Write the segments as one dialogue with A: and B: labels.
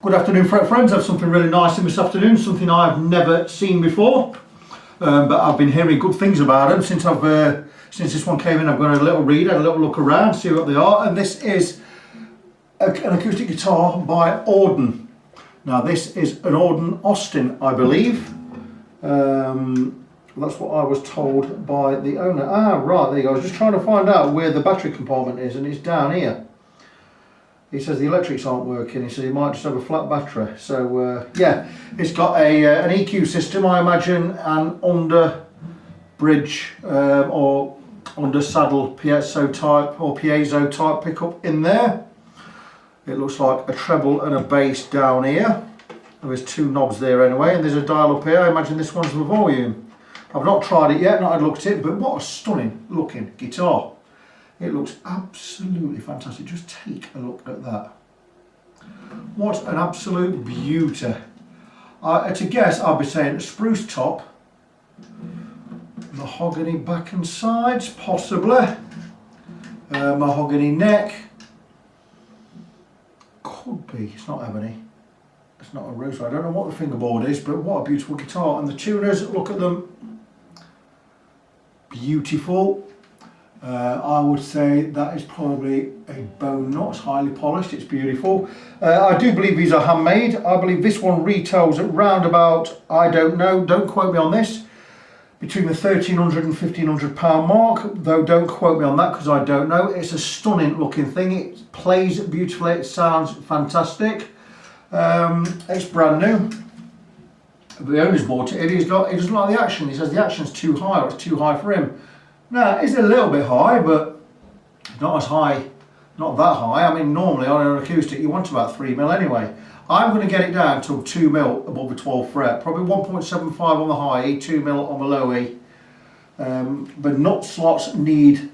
A: Good afternoon, friends. I have something really nice in this afternoon, something I've never seen before, but I've been hearing good things about them since this one came in. I've got a little read, had a little look around, see what they are, and this is an acoustic guitar by Auden. Now this is an Auden Austin, I believe. That's what I was told by the owner. Ah, right, there you go. I was just trying to find out where the battery compartment is, and it's down here. He says the electrics aren't working. He says he might just have a flat battery. So yeah, it's got an EQ system, I imagine, and under bridge or under saddle piezo type pickup in there. It looks like a treble and a bass down here. There's two knobs there anyway, and there's a dial up here. I imagine this one's the volume. I've not tried it yet, not had looked at it, but what a stunning looking guitar. It looks absolutely fantastic. Just take a look at that. What an absolute beauty. To guess, I'll be saying spruce top, mahogany back and sides, possibly, mahogany neck. Could be, it's not ebony. It's not a rose. I don't know what the fingerboard is, but what a beautiful guitar. And the tuners, look at them. Beautiful. I would say that is probably a bone nut, highly polished, it's beautiful. I do believe these are handmade. I believe this one retails at round about, I don't know, don't quote me on this, between the £1,300 and £1,500 mark, though don't quote me on that because I don't know. It's a stunning looking thing. It plays beautifully, it sounds fantastic. It's brand new. The owner's bought it. He doesn't like the action. He says the action's too high, or it's too high for him. Now, it's a little bit high, but not as high, not that high. I mean, normally on an acoustic, you want about 3mm anyway. I'm going to get it down to 2mm above the 12th fret, probably 1.75 on the high E, 2mm on the low E. The nut slots need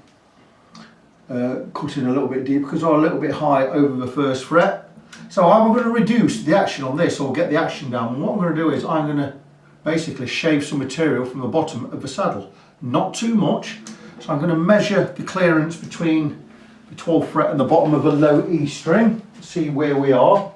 A: cutting a little bit deep because they're a little bit high over the first fret. So I'm going to reduce the action on this, or get the action down. And what I'm going to do is I'm going to basically shave some material from the bottom of the saddle. Not too much, so I'm going to measure the clearance between the 12th fret and the bottom of the low E string, see where we are.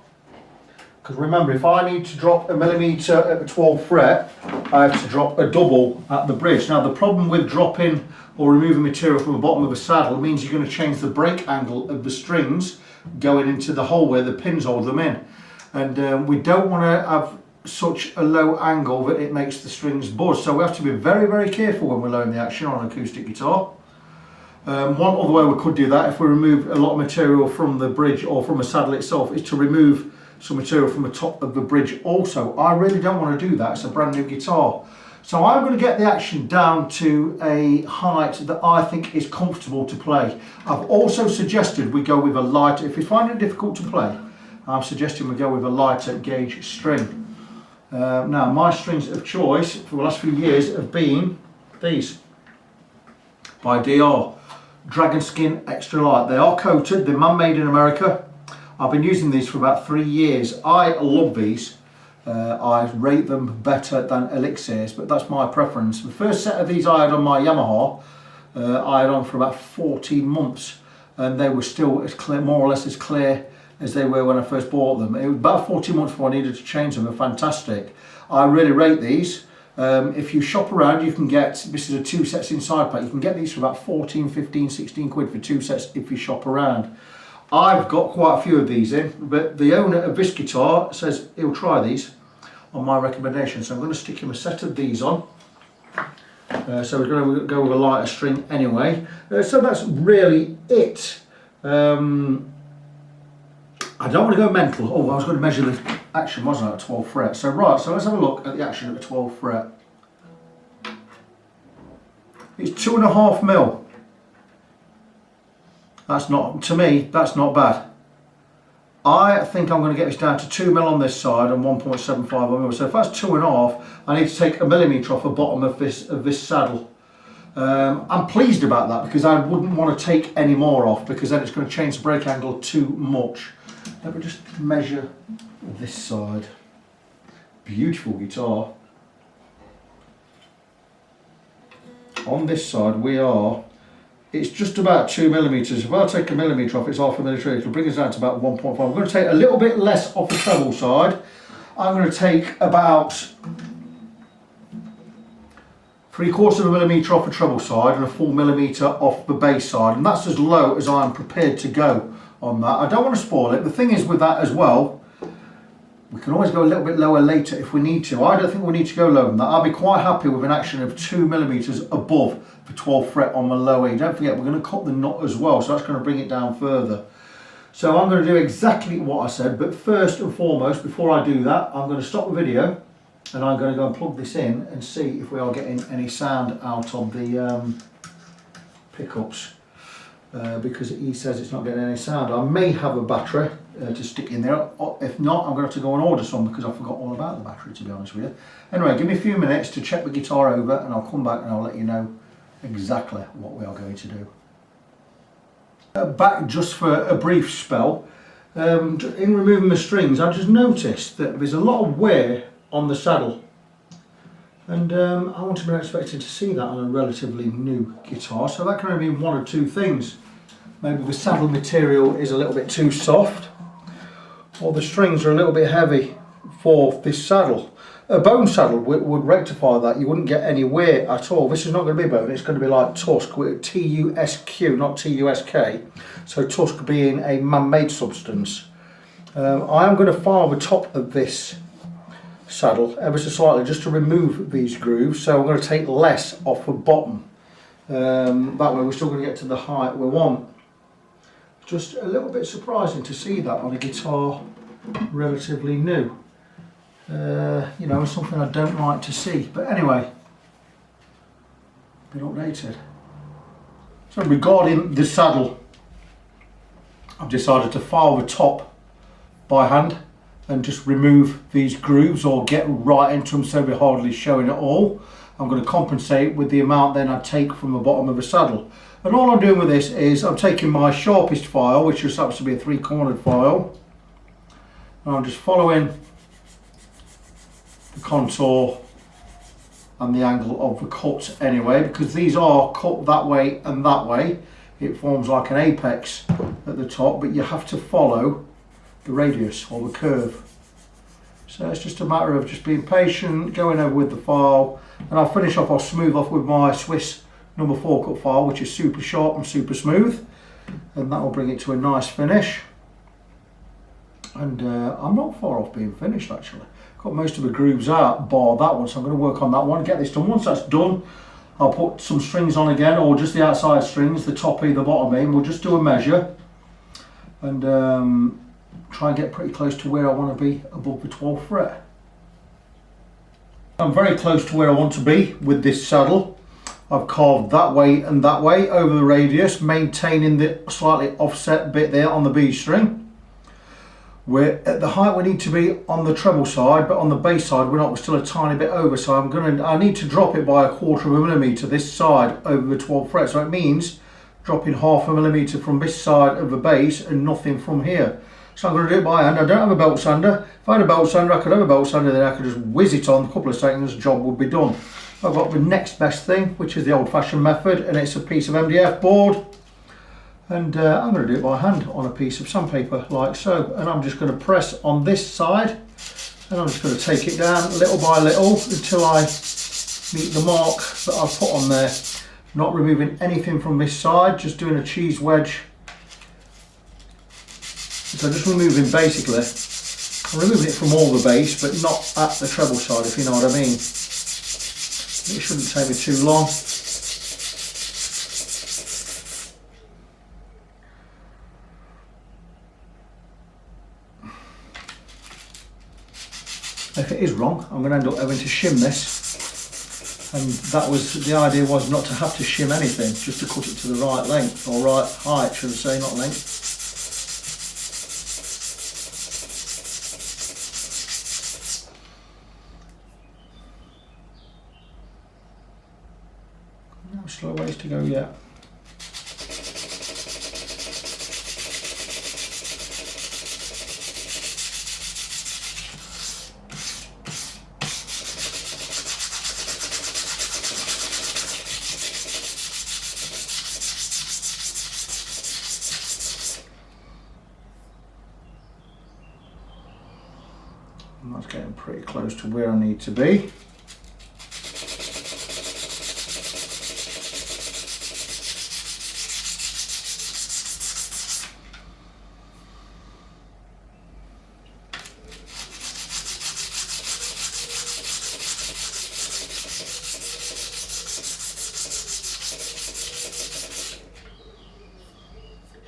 A: Because remember, if I need to drop a millimetre at the 12th fret, I have to drop a double at the bridge. Now the problem with dropping or removing material from the bottom of the saddle means you're going to change the break angle of the strings going into the hole where the pins hold them in. And we don't want to have such a low angle that it makes the strings buzz, so we have to be very, very careful when we're lowering the action on an acoustic guitar. One other way we could do that, if we remove a lot of material from the bridge or from the saddle itself, is to remove some material from the top of the bridge also. I really don't want to do that, it's a brand new guitar. So I'm going to get the action down to a height that I think is comfortable to play. I've also suggested we go with a lighter, if you find it difficult to play, I'm suggesting we go with a lighter gauge string. Now my strings of choice for the last few years have been these by DR, Dragon Skin Extra Light. They are coated, they're man-made in America. I've been using these for about 3 years. I love these. I rate them better than Elixirs, but that's my preference. The first set of these I had on my Yamaha, I had on for about 14 months, and they were still as clear, more or less as clear as they were when I first bought them. It was about 14 months before I needed to change them. They're fantastic. I really rate these. If you shop around, you can get, this is a 2 sets inside pack, you can get these for about 14, 15, 16 quid for 2 sets if you shop around. I've got quite a few of these in, but the owner of this guitar says he'll try these on my recommendation, so I'm going to stick him a set of these on. So we're going to go with a lighter string anyway. So that's really it. I don't want to go mental. Oh, I was going to measure the action, wasn't I, at 12th fret. So right, so let's have a look at the action at the 12th fret. It's 2.5mm. That's not, to me, that's not bad. I think I'm going to get this down to 2mm on this side and 1.75mm. So if that's 2.5, I need to take a millimetre off the bottom of this saddle. I'm pleased about that because I wouldn't want to take any more off, because then it's going to change the break angle too much. Let me just measure this side. Beautiful guitar. On this side we are it's just about 2mm. If I take a millimetre off, it's half a millimetre, it'll bring us down to about 1.5. I'm going to take a little bit less off the treble side. I'm going to take about 3/4 off the treble side and a 4mm off the bass side, and that's as low as I'm prepared to go on that. I don't want to spoil it. The thing is with that as well, we can always go a little bit lower later if we need to. I don't think we need to go lower than that. I'll be quite happy with an action of 2mm above the 12th fret on the low E. Don't forget, we're going to cut the knot as well, so that's going to bring it down further. So I'm going to do exactly what I said, but first and foremost, before I do that, I'm going to stop the video and I'm going to go and plug this in and see if we are getting any sound out of the pickups. Because he says it's not getting any sound. I may have a battery to stick in there. If not, I'm going to have to go and order some because I forgot all about the battery, to be honest with you. Anyway, give me a few minutes to check the guitar over and I'll come back and I'll let you know exactly what we are going to do. Back just for a brief spell. In removing the strings, I just noticed that there's a lot of wear on the saddle. And I wouldn't have been expecting to see that on a relatively new guitar, so that can only mean one or two things. Maybe the saddle material is a little bit too soft, or the strings are a little bit heavy for this saddle. A bone saddle would rectify that. You wouldn't get any wear at all. This is not going to be bone, it's going to be like Tusk, with T-U-S-Q, not T-U-S-K. So Tusk being a man-made substance. I am going to file the top of this saddle ever so slightly just to remove these grooves, so I'm going to take less off the bottom. That way we're still going to get to the height we want. Just a little bit surprising to see that on a guitar relatively new. You know, something I don't like to see, but anyway, been updated. So regarding the saddle, I've decided to file the top by hand and just remove these grooves or get right into them so they're hardly showing at all. I'm going to compensate with the amount then I take from the bottom of the saddle. And all I'm doing with this is I'm taking my sharpest file, which just happens to be a 3-cornered file, and I'm just following the contour and the angle of the cuts anyway, because these are cut that way and that way. It forms like an apex at the top, but you have to follow the radius or the curve. So it's just a matter of just being patient, going over with the file, and I'll finish off, I'll smooth off with my Swiss number 4 cut file, which is super sharp and super smooth, and that will bring it to a nice finish. And I'm not far off being finished actually. Got most of the grooves out, bar that one, so I'm going to work on that one, get this done. Once that's done, I'll put some strings on again, or just the outside strings, the top E, the bottom E, and we'll just do a measure and try and get pretty close to where I want to be above the 12th fret. I'm very close to where I want to be with this saddle. I've carved that way and that way over the radius, maintaining the slightly offset bit there on the B string. We're at the height we need to be on the treble side, but on the bass side we're not, we're still a tiny bit over, so I need to drop it by 1/4 millimetre this side over the 12th fret, so it means dropping 1/2 millimetre from this side of the bass and nothing from here. So I'm going to do it by hand. I don't have a belt sander. If I had a belt sander, I could have a belt sander, then I could just whiz it on, a couple of seconds, the job would be done. I've got the next best thing, which is the old-fashioned method, and it's a piece of MDF board. And I'm going to do it by hand on a piece of sandpaper like so, and I'm just going to press on this side and I'm just going to take it down little by little until I meet the mark that I've put on there. Not removing anything from this side, just doing a cheese wedge. So just removing, basically, I'm removing it from all the bass but not at the treble side, if you know what I mean. It shouldn't take me too long. If it is wrong, I'm going to end up having to shim this, and that was the idea, was not to have to shim anything, just to cut it to the right length, or right height should I say, not length. No, still a ways to go yet. And that's getting pretty close to where I need to be.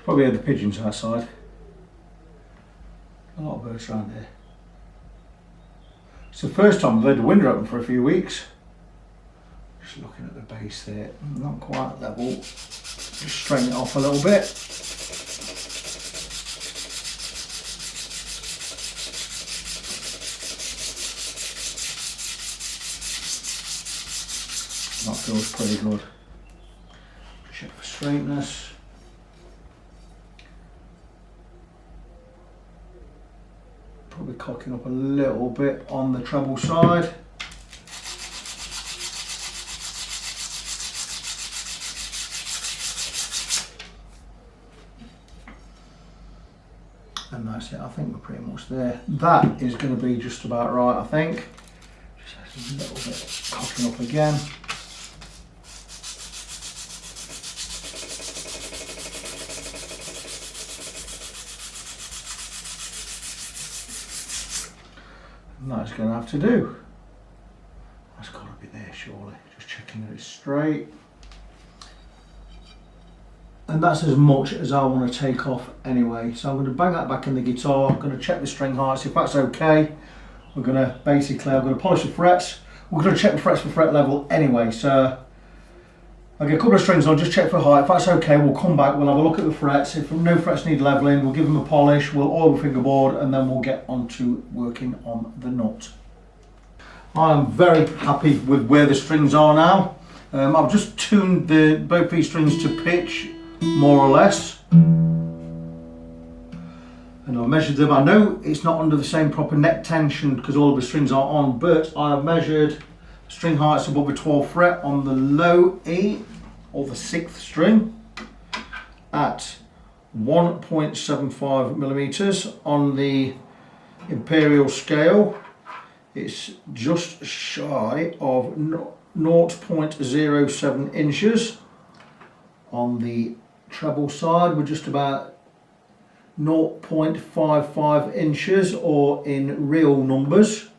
A: Probably hear the pigeons outside. A lot of birds around here. It's the first time I've had the window open for a few weeks. Just looking at the base there, not quite level. Just straighten it off a little bit. That feels pretty good. Check for straightness. Probably cocking up a little bit on the treble side. And that's it, I think we're pretty much there. That is going to be just about right, I think. Just a little bit cocking up again. And that's going to have to do. That's got to be there surely. Just checking that it's straight. And that's as much as I want to take off anyway. So I'm going to bang that back in the guitar. I'm going to check the string heights. If that's okay, we're going to basically, I'm going to polish the frets. We're going to check the frets for fret level anyway. So I'll get a couple of strings on, just check for height. If that's okay, we'll come back, we'll have a look at the frets. If no frets need leveling, we'll give them a polish, we'll oil the fingerboard, and then we'll get on to working on the nut. I'm very happy with where the strings are now. I've just tuned both these strings to pitch, more or less. And I've measured them. I know it's not under the same proper neck tension because all of the strings are on, but I have measured string heights above the 12th fret on the low E, or the 6th string, at 1.75 millimeters. On the imperial scale, it's just shy of 0.07 inches. On the treble side, we're just about 0.55 inches, or in real numbers,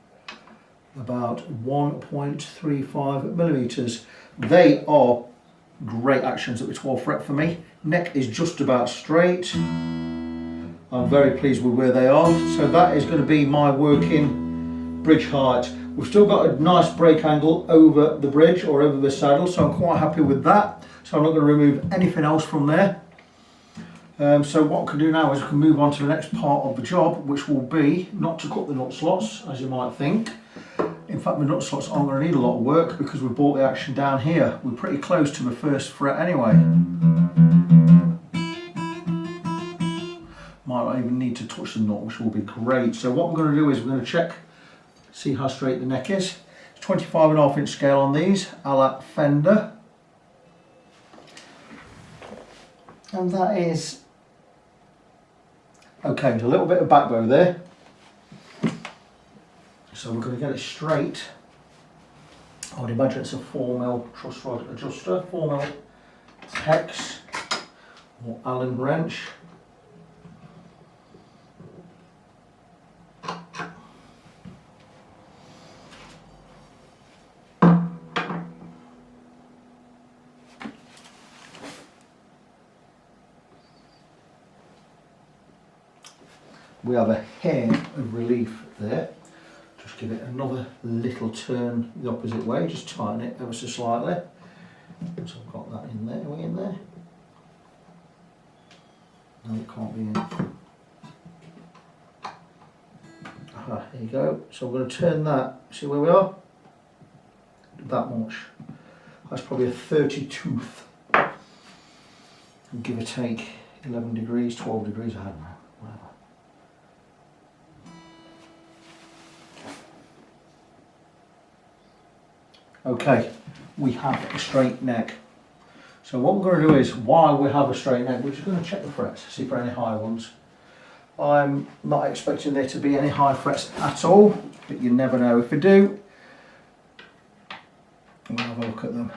A: about 1.35 millimeters. They are great actions at the 12th fret for me. Neck is just about straight. I'm very pleased with where they are. So that is going to be my working bridge height. We've still got a nice break angle over the bridge or over the saddle, so I'm quite happy with that. So I'm not going to remove anything else from there. So what I can do now is I can move on to the next part of the job, which will be not to cut the nut slots, as you might think. In fact, the nut slots aren't going to need a lot of work because we've brought the action down here. We're pretty close to the 1st fret anyway. Might not even need to touch the nut, which will be great. So what I'm going to do is we're going to check, see how straight the neck is. It's 25.5 inch scale on these, a la Fender. And that is okay. There's a little bit of back bow there. So we're going to get it straight. I would imagine it's a 4mm truss rod adjuster, 4mm hex or Allen wrench. We have a hair of relief there. Just give it another little turn the opposite way, just tighten it ever so slightly. So I've got that in there, are we in there? No, it can't be in. Aha, there you go. So I'm going to turn that, see where we are? That much. That's probably a 30 tooth. Give or take 11 degrees, 12 degrees, I don't know, whatever. Okay, we have a straight neck. So what we're going to do is, while we have a straight neck, we're just going to check the frets, see for any high ones. I'm not expecting there to be any high frets at all, but you never know. If we do, we'll have a look at them.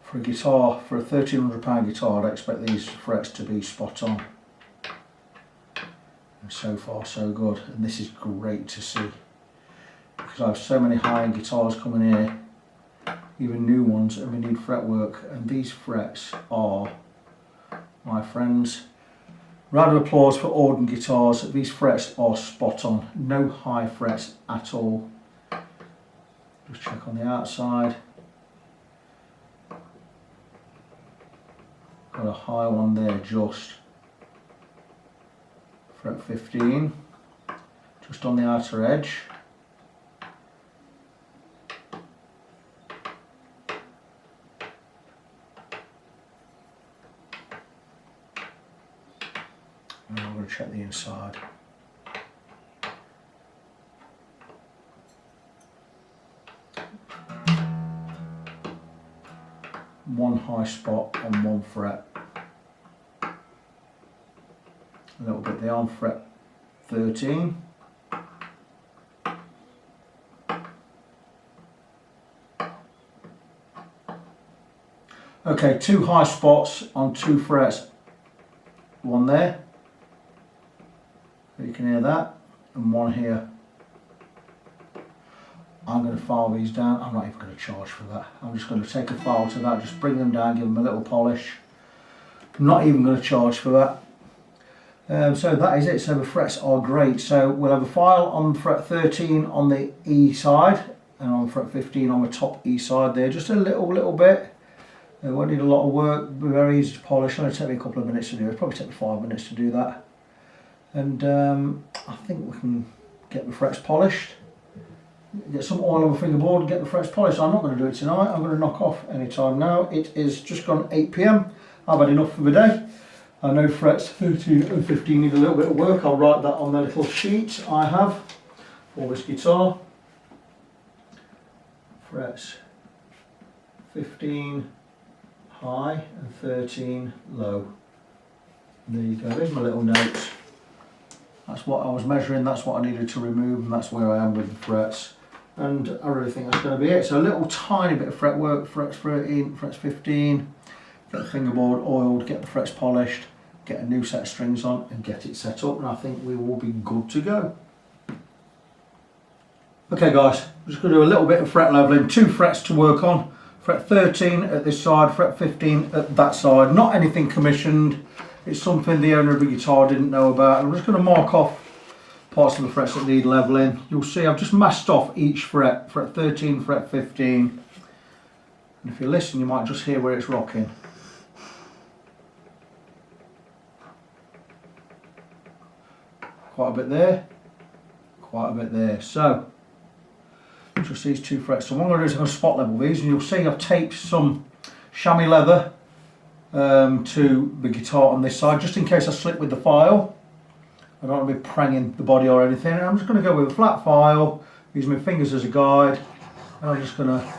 A: For a guitar, for a £1,300 guitar, I'd expect these frets to be spot on. And so far so good, and this is great to see, because I have so many high-end guitars coming here, even new ones, and we need fretwork, and these frets are, my friends, round of applause for Auden Guitars. These frets are spot on, no high frets at all. Just check on the outside. Got a high one there, just fret 15, just on the outer edge. And I'm going to check the inside. One high spot on one fret. A little bit there on fret 13. Okay, two high spots on two frets. One there, you can hear that, and one here. I'm going to file these down. I'm not even going to charge for that. I'm just going to take a file to that, just bring them down, give them a little polish. I'm not even going to charge for that. So that is it. So the frets are great. So we'll have a file on fret 13 on the E side, and on fret 15 on the top E side there. Just a little bit. It won't need a lot of work. Be very easy to polish. It'll take me a couple of minutes to do it. It'll probably take me 5 minutes to do that. And I think we can get the frets polished. Get some oil on the fingerboard and get the frets polished. I'm not going to do it tonight. I'm going to knock off any time now. It is just gone 8 PM. I've had enough for the day. I know frets 13 and 15 need a little bit of work. I'll write that on the little sheet I have for this guitar. Frets 15 high and 13 low. There you go. There's my little notes. That's what I was measuring. That's what I needed to remove, and that's where I am with the frets. And I really think that's going to be it. So a little tiny bit of fret work, frets 13, frets 15, get the fingerboard oiled, get the frets polished, get a new set of strings on and get it set up, and I think we will be good to go. Okay guys, I'm just going to do a little bit of fret leveling, 2 frets to work on, fret 13 at this side, fret 15 at that side, not anything commissioned, it's something the owner of the guitar didn't know about. I'm just going to mark off parts of the frets that need leveling. You'll see I've just masked off each fret, fret 13, fret 15, and if you listen you might just hear where it's rocking. Quite a bit there, quite a bit there. So just these 2 frets. So what I'm going to do is I'm going to spot level these, and you'll see I've taped some chamois leather to the guitar on this side, just in case I slip with the file. I don't want to be pranging the body or anything. And I'm just going to go with a flat file, use my fingers as a guide, and I'm just going to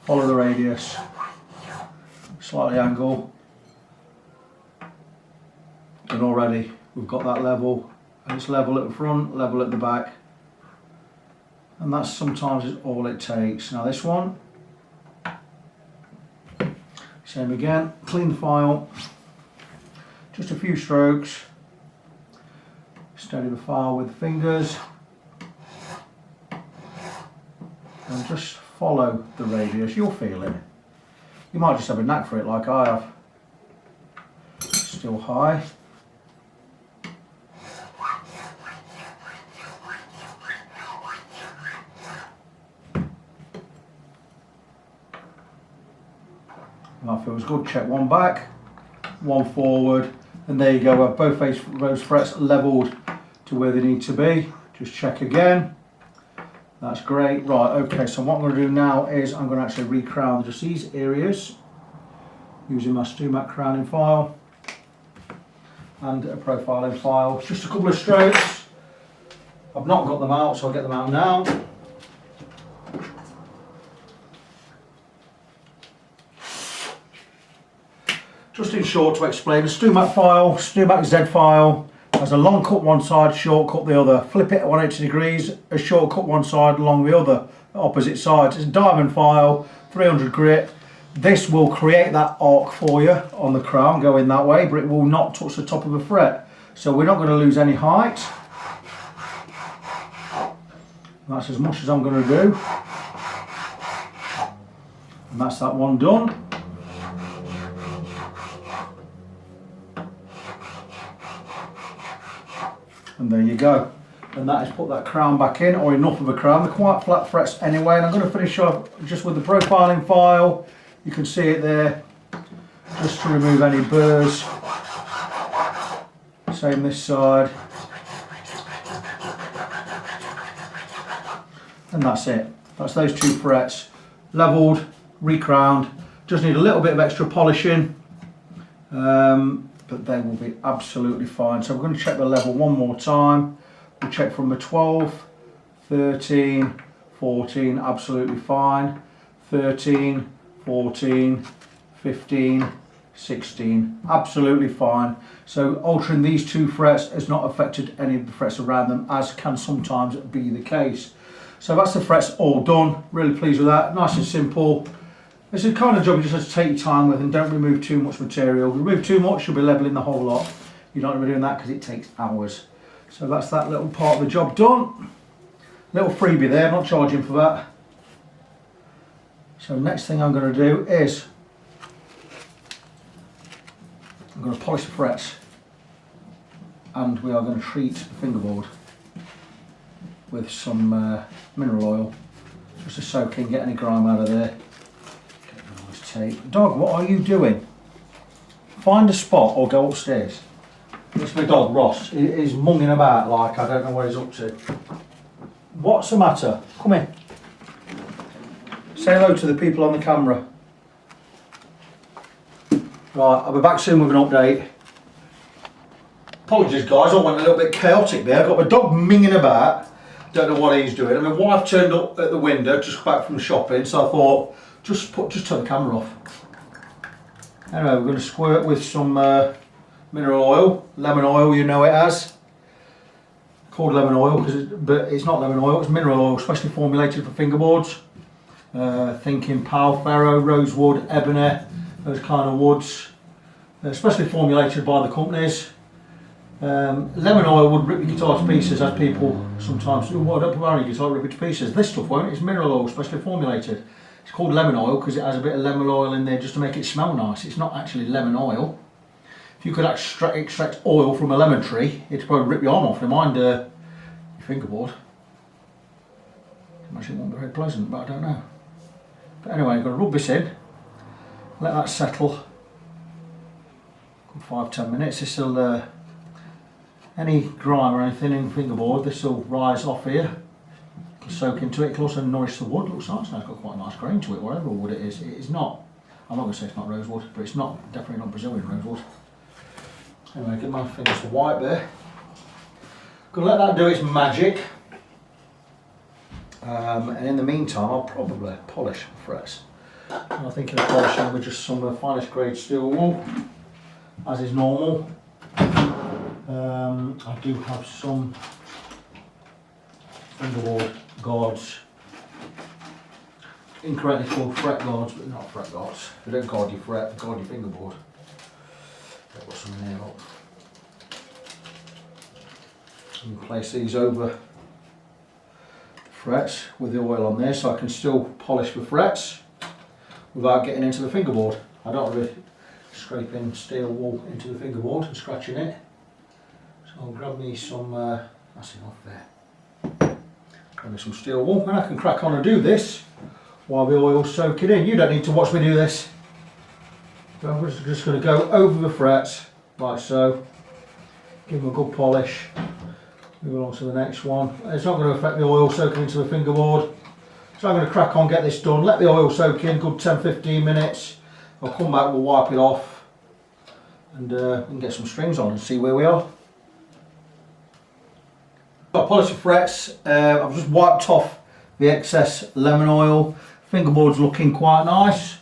A: follow the radius, slightly angle, and already we've got that level, and it's level at the front, level at the back, and that's sometimes all it takes. Now this one, same again, clean the file, just a few strokes, steady the file with the fingers, and just follow the radius. You'll feel it. You might just have a knack for it like I have. Still high. That feels good. Check one back, one forward, and there you go. I've both those frets levelled to where they need to be. Just check again. That's great. Right, okay, so what I'm going to do now is I'm going to actually re-crown just these areas using my StuMat crowning file and a profiling file. Just a couple of strokes. I've not got them out, so I'll get them out now. just in short to explain, the StuMac file, StuMac Z file, has a long cut one side, short cut the other. Flip it at 180 degrees, a short cut one side along the other, opposite sides. It's a diamond file, 300 grit. This will create that arc for you on the crown going that way, but it will not touch the top of the fret. So we're not going to lose any height. That's as much as I'm going to do. And that's that one done. And there you go. And that is put that crown back in, or enough of a crown. They're quite flat frets anyway. And I'm going to finish off just with the profiling file. You can see it there, just to remove any burrs. Same this side. And that's it. That's those two frets. Levelled, recrowned. Just need a little bit of extra polishing. But they will be absolutely fine. So we're going to check the level one more time. We'll check from the 12, 13, 14, absolutely fine. 13, 14, 15, 16, absolutely fine. So altering these two frets has not affected any of the frets around them, as can sometimes be the case. So that's the frets all done. Really pleased with that. Nice and simple. It's the kind of job you just have to take your time with and don't remove too much material. Remove too much, you'll be levelling the whole lot. You don't want to be doing that because it takes hours. So that's that little part of the job done. Little freebie there, I'm not charging for that. So next thing I'm going to do is I'm going to polish the frets, and we are going to treat the fingerboard with some mineral oil just to soak in, get any grime out of there. Tape. Dog, what are you doing? Find a spot or go upstairs. It's my dog Ross. He's munging about like I don't know what he's up to. What's the matter? Come in. Say hello to the people on the camera. Right, I'll be back soon with an update. Apologies guys, I went a little bit chaotic there. I've got my dog minging about. Don't know what he's doing. And my wife turned up at the window, just back from the shopping, so I thought, just turn the camera off. Anyway, we're going to squirt with some mineral oil, lemon oil, you know it as. Called lemon oil, but it's not lemon oil, it's mineral oil, specially formulated for fingerboards. Thinking pal, ferro, rosewood, ebony, those kind of woods. Specially formulated by the companies. Lemon oil would rip your guitar to pieces, as people sometimes do. Well, don't put on your guitar, rip it to pieces. This stuff won't, it's mineral oil, specially formulated. It's called lemon oil because it has a bit of lemon oil in there just to make it smell nice. It's not actually lemon oil. If you could extract oil from a lemon tree, it'd probably rip your arm off. Never mind your fingerboard. Imagine it won't be very pleasant, but I don't know. But anyway, I'm going to rub this in, let that settle. 5-10 minutes. This will any grime or anything in the fingerboard, this will rise off here. Soak into it, it can also nourish the wood. Looks nice now, it's got quite a nice grain to it, whatever wood it is. It is not, I'm not going to say it's not rosewood, but it's not, definitely not Brazilian rosewood. Anyway, get my fingers to wipe there. Gonna let that do its magic. And in the meantime, I'll probably polish the frets. I'm thinking of polishing with just some finest grade steel wool, as is normal. I do have some fingerboard guards, incorrectly called fret guards, but not fret guards. If you don't guard your fret, guard your fingerboard. I've got some in here. Look. And place these over the frets with the oil on there, so I can still polish the frets without getting into the fingerboard. I don't want to be scraping steel wool into the fingerboard and scratching it. So I'll grab me some, that's enough there. Grab me some steel wool and I can crack on and do this while the oil's soaking in. You don't need to watch me do this. So I'm just going to go over the frets like so, give them a good polish, move on to the next one. It's not going to affect the oil soaking into the fingerboard. So I'm going to crack on, get this done, let the oil soak in, good 10-15 minutes. I'll come back, we'll wipe it off and we can get some strings on and see where we are. I've polished the frets, I've just wiped off the excess lemon oil. Fingerboard's looking quite nice.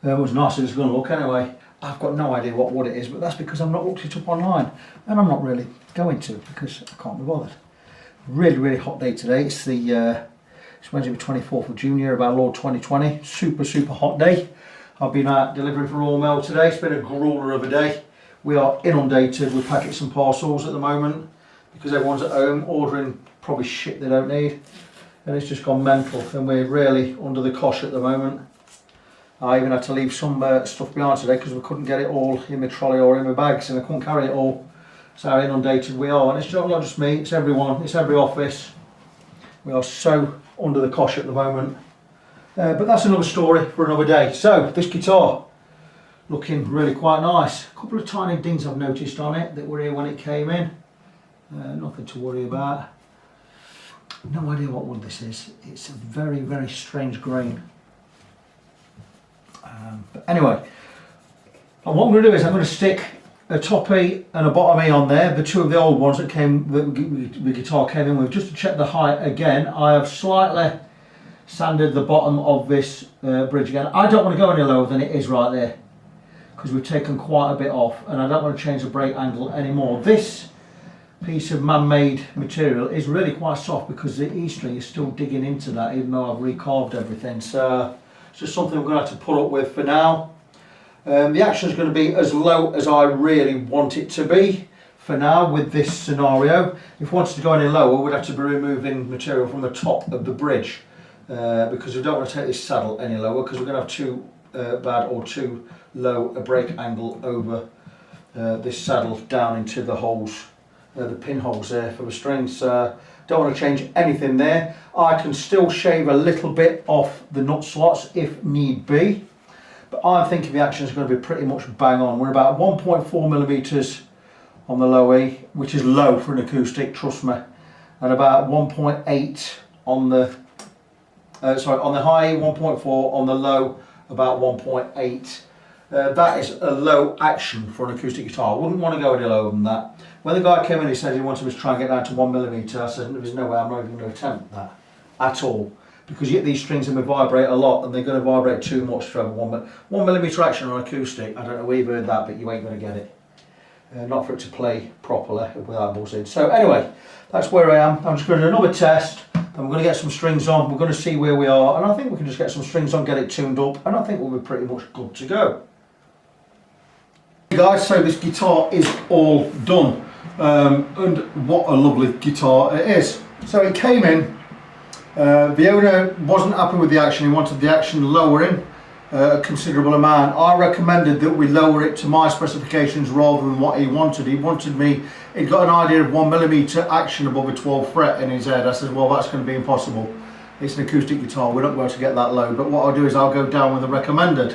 A: It was nice as it's going to look anyway. I've got no idea what wood it is, but that's because I've not looked it up online, and I'm not really going to because I can't be bothered. Really, really hot day today. It's Wednesday the 24th of June here of our Lord 2020. Super, super hot day. I've been out delivering for Royal Mail today. It's been a grueler of a day. We are inundated with packets and parcels at the moment because everyone's at home ordering probably shit they don't need, and it's just gone mental, and we're really under the cosh at the moment. I even had to leave some stuff behind today because we couldn't get it all in my trolley or in my bags, and I couldn't carry it all. So how inundated we are, and it's not just me, it's everyone, it's every office. We are so under the cosh at the moment. But that's another story for another day. So this guitar, looking really quite nice. A couple of tiny dings I've noticed on it that were here when it came in. Nothing to worry about. No idea what wood this is. It's a very, very strange grain. But anyway, what I'm going to do is I'm going to stick a top E and a bottom E on there, the two of the old ones that the guitar came in with, just to check the height again. I have slightly sanded the bottom of this bridge again. I don't want to go any lower than it is right there because we've taken quite a bit off, and I don't want to change the break angle anymore. This piece of man-made material is really quite soft because the E string is still digging into that, even though I've recarved everything. So it's just something we're going to have to put up with for now. The action is going to be as low as I really want it to be for now with this scenario. If we wanted to go any lower, we'd have to be removing material from the top of the bridge because we don't want to take this saddle any lower because we're going to have too bad or too low a break angle over this saddle down into the holes, the pinholes there for the strings. Don't want to change anything there. I can still shave a little bit off the nut slots if need be, but I'm thinking the action is going to be pretty much bang on. We're about 1.4mm on the low E, which is low for an acoustic, trust me, and about 1.8 on the on the high, 1.4 on the low, about 1.8. That is a low action for an acoustic guitar. I wouldn't want to go any lower than that. When the guy came in, he said he wanted me to try and get down to 1mm. I said there's no way, I'm not even going to attempt that at all, because you get these strings and they vibrate a lot, and they're going to vibrate too much for 1mm action on acoustic. I don't know where you've heard that, but you ain't going to get it. Not for it to play properly without buzzing. So anyway, that's where I am. I'm just going to do another test, and we're going to get some strings on. We're going to see where we are, and I think we can just get some strings on, get it tuned up, and I think we'll be pretty much good to go. Hey guys, so this guitar is all done, and what a lovely guitar it is. So it came in, the owner wasn't happy with the action. He wanted the action lowering a considerable amount. I recommended that we lower it to my specifications rather than what he wanted. He wanted me, he'd got an idea of 1mm action above a 12th fret in his head. I said, well, that's going to be impossible. It's an acoustic guitar, we're not going to get that low. But what I'll do is I'll go down with the recommended.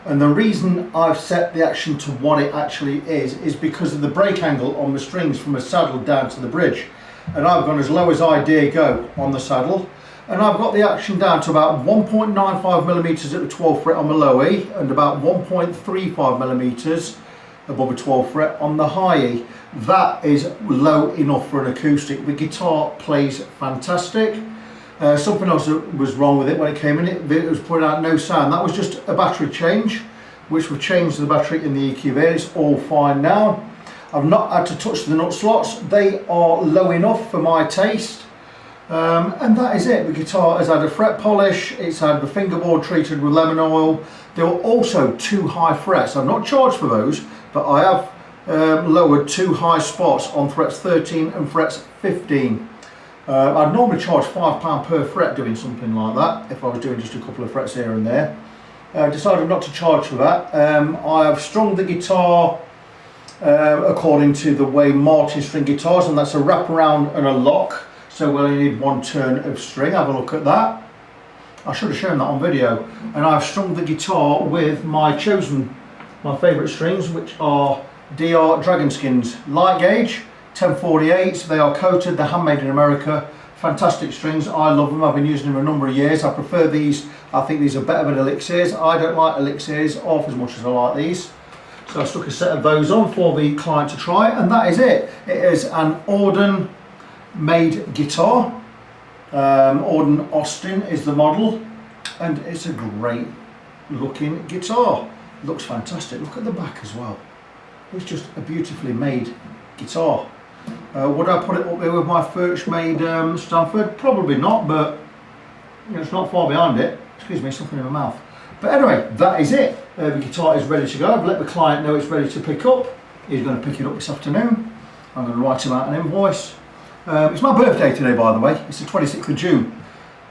A: And the reason I've set the action to what it actually is because of the break angle on the strings from the saddle down to the bridge. And I've gone as low as I dare go on the saddle. And I've got the action down to about 1.95mm at the 12th fret on the low E, and about 1.35mm above a 12th fret on the high E. That is low enough for an acoustic. The guitar plays fantastic. Something else that was wrong with it when it came in, it was putting out no sound. That was just a battery change, which we've changed the battery in the EQ there. It's all fine now. I've not had to touch the nut slots. They are low enough for my taste. And that is it. The guitar has had a fret polish, it's had the fingerboard treated with lemon oil. There were also 2 high frets. I've not charged for those, but I have lowered 2 high spots on frets 13 and frets 15. I'd normally charge £5 per fret doing something like that if I was doing just a couple of frets here and there. I decided not to charge for that. I have strung the guitar according to the way Martin string guitars, and that's a wraparound and a lock. So we only need 1 turn of string. Have a look at that. I should have shown that on video. And I've strung the guitar with my favourite strings, which are DR Dragon Skins light gauge 1048s. They are coated. They're handmade in America. Fantastic strings. I love them. I've been using them a number of years. I prefer these. I think these are better than Elixirs. I don't like Elixirs half as much as I like these. So I stuck a set of those on for the client to try, and that is it. It is an Auden made guitar. Auden Austin is the model, and it's a great looking guitar. looks fantastic. Look at the back as well. It's just a beautifully made guitar. Would I put it up there with my first made Stanford? Probably not, but you know, it's not far behind it. Excuse me, something in my mouth. But anyway, that is it. The guitar is ready to go. I've let the client know it's ready to pick up. He's going to pick it up this afternoon. I'm going to write him out an invoice. It's my birthday today, by the way. It's the 26th of June,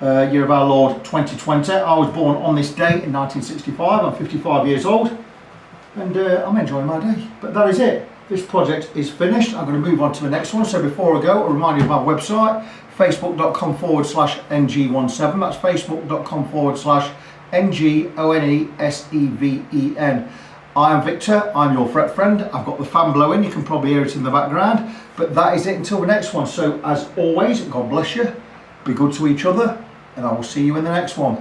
A: year of our Lord 2020. I was born on this day in 1965. I'm 55 years old, and I'm enjoying my day. But that is it. This project is finished. I'm going to move on to the next one. So before I go, a reminder of my website, facebook.com/ng17. That's facebook.com/NGONESEVEN. I am Victor, I'm your fret friend. I've got the fan blowing, you can probably hear it in the background. But that is it until the next one. So as always, God bless you, be good to each other, and I will see you in the next one.